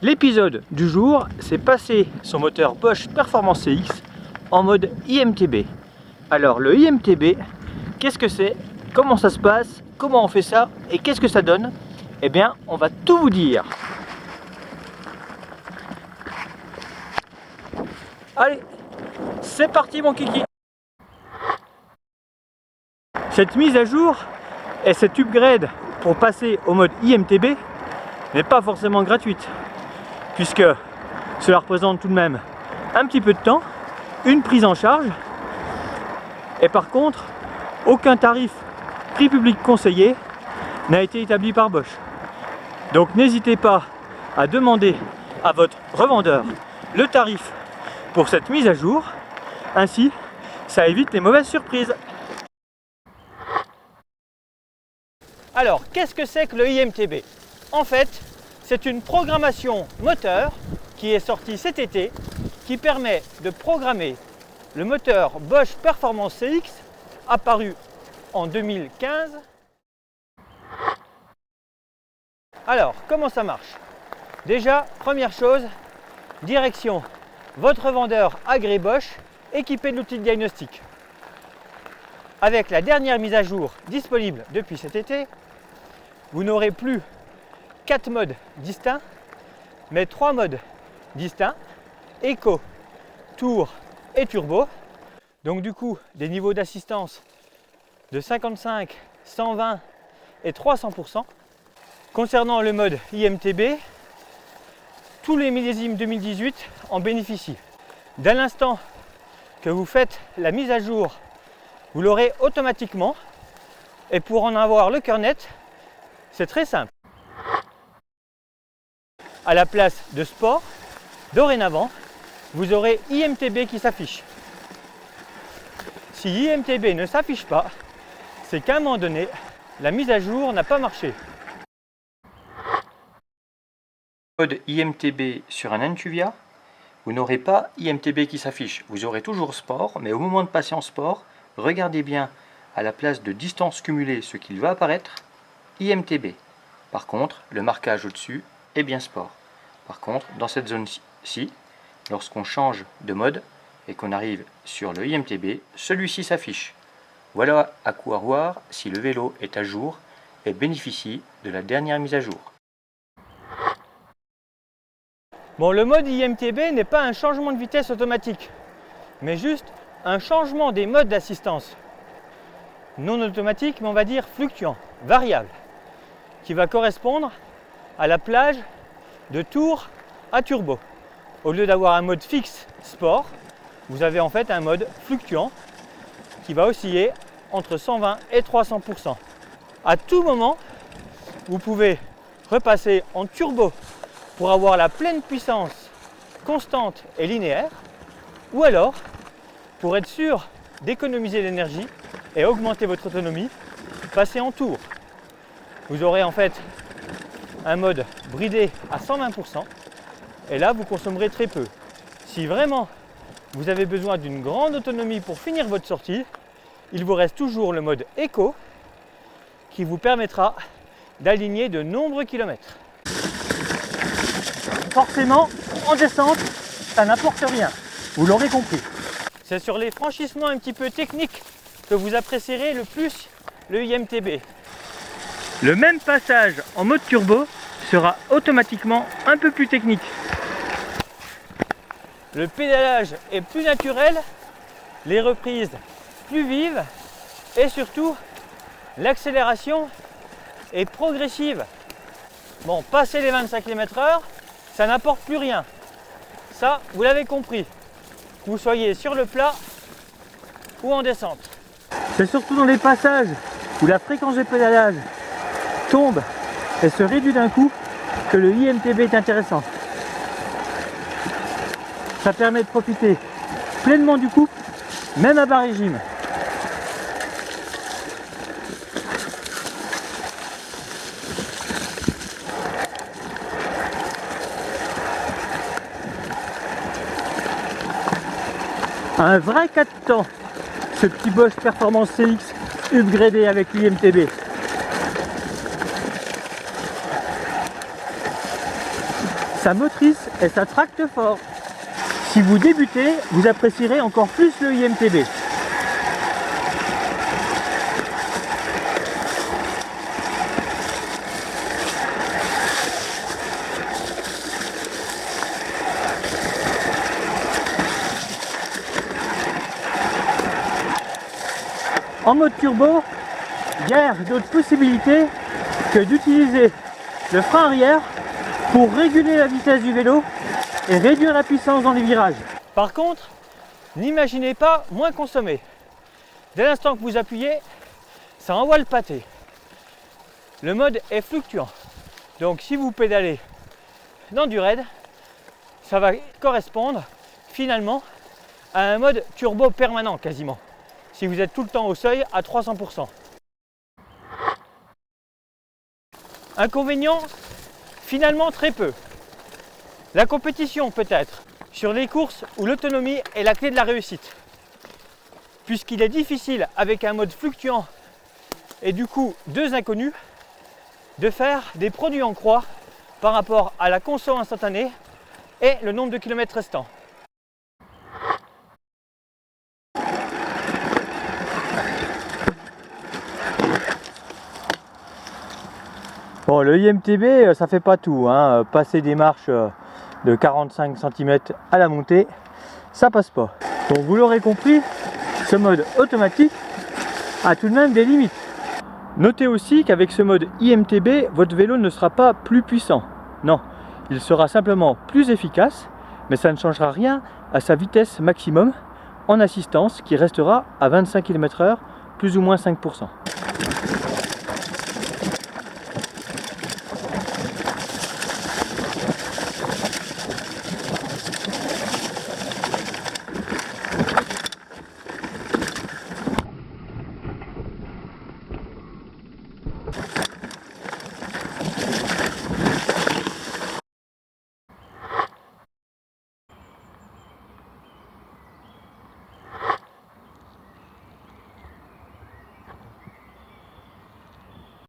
L'épisode du jour, c'est passer son moteur Bosch Performance CX en mode IMTB. Alors le IMTB, qu'est-ce que c'est? Comment ça se passe? Comment on fait ça? Et qu'est-ce que ça donne? Eh bien, on va tout vous dire. Allez, c'est parti mon kiki. Cette mise à jour et cet upgrade pour passer au mode IMTB n'est pas forcément gratuite, puisque cela représente tout de même un petit peu de temps, une prise en charge, et par contre, aucun tarif prix public conseillé n'a été établi par Bosch. Donc n'hésitez pas à demander à votre revendeur le tarif pour cette mise à jour, ainsi ça évite les mauvaises surprises. Alors, qu'est-ce que c'est que le IMTB? En fait, c'est une programmation moteur qui est sortie cet été, qui permet de programmer le moteur Bosch Performance CX, apparu en 2015. Alors, comment ça marche? Déjà, première chose, direction votre vendeur agréé Bosch, équipé de l'outil de diagnostic. Avec la dernière mise à jour disponible depuis cet été, vous n'aurez plus 4 modes distincts, mais 3 modes distincts, Eco, Tour et Turbo. Donc du coup, des niveaux d'assistance de 55, 120 et 300%. Concernant le mode IMTB, tous les millésimes 2018 en bénéficient. Dès l'instant que vous faites la mise à jour, vous l'aurez automatiquement. Et pour en avoir le cœur net, c'est très simple. À la place de sport, dorénavant, vous aurez IMTB qui s'affiche. Si IMTB ne s'affiche pas, c'est qu'à un moment donné, la mise à jour n'a pas marché. Mode IMTB sur un Antuvia, vous n'aurez pas IMTB qui s'affiche. Vous aurez toujours sport, mais au moment de passer en sport, regardez bien à la place de distance cumulée ce qu'il va apparaître, IMTB. Par contre, le marquage au-dessus est bien sport. Par contre, dans cette zone-ci, lorsqu'on change de mode et qu'on arrive sur le IMTB, celui-ci s'affiche. Voilà à quoi voir si le vélo est à jour et bénéficie de la dernière mise à jour. Bon, le mode IMTB n'est pas un changement de vitesse automatique, mais juste un changement des modes d'assistance. Non automatique, mais on va dire fluctuant, variable, qui va correspondre à la plage de tour à turbo. Au lieu d'avoir un mode fixe sport, vous avez en fait un mode fluctuant qui va osciller entre 120 et 300%. À tout moment, vous pouvez repasser en turbo pour avoir la pleine puissance constante et linéaire, ou alors, pour être sûr d'économiser l'énergie et augmenter votre autonomie, passer en tour. Vous aurez en fait un mode bridé à 120%, et là vous consommerez très peu. Si vraiment vous avez besoin d'une grande autonomie pour finir votre sortie, il vous reste toujours le mode Eco qui vous permettra d'aligner de nombreux kilomètres. Forcément, en descente, ça n'apporte rien, vous l'aurez compris. C'est sur les franchissements un petit peu techniques que vous apprécierez le plus le IMTB. Le même passage en mode turbo sera automatiquement un peu plus technique. Le pédalage est plus naturel, les reprises plus vives et surtout l'accélération est progressive. Bon, passer les 25 km/h, ça n'apporte plus rien. Ça, vous l'avez compris. Que vous soyez sur le plat ou en descente. C'est surtout dans les passages où la fréquence de pédalage tombe et se réduit d'un coup que le IMTB est intéressant. Ça permet de profiter pleinement du couple, même à bas régime. Un vrai 4 temps, ce petit Bosch Performance CX upgradé avec l'IMTB. sa motrice et sa tracte fort. Si vous débutez, vous apprécierez encore plus le IMTB. En mode turbo, guère d'autres possibilités que d'utiliser le frein arrière pour réguler la vitesse du vélo et réduire la puissance dans les virages. Par contre, n'imaginez pas moins consommer. Dès l'instant que vous appuyez, ça envoie le pâté. Le mode est fluctuant. Donc si vous pédalez dans du raid, ça va correspondre finalement à un mode turbo permanent quasiment. Si vous êtes tout le temps au seuil à 300%. Inconvénient, finalement très peu. La compétition peut-être, sur les courses où l'autonomie est la clé de la réussite. Puisqu'il est difficile avec un mode fluctuant et du coup 2 inconnus, de faire des produits en croix par rapport à la conso instantanée et le nombre de kilomètres restants. Bon, le IMTB, ça fait pas tout, hein. Passer des marches de 45 cm à la montée, ça passe pas. Donc vous l'aurez compris, ce mode automatique a tout de même des limites. Notez aussi qu'avec ce mode IMTB, votre vélo ne sera pas plus puissant. Non, il sera simplement plus efficace, mais ça ne changera rien à sa vitesse maximum en assistance qui restera à 25 km/h, plus ou moins 5%.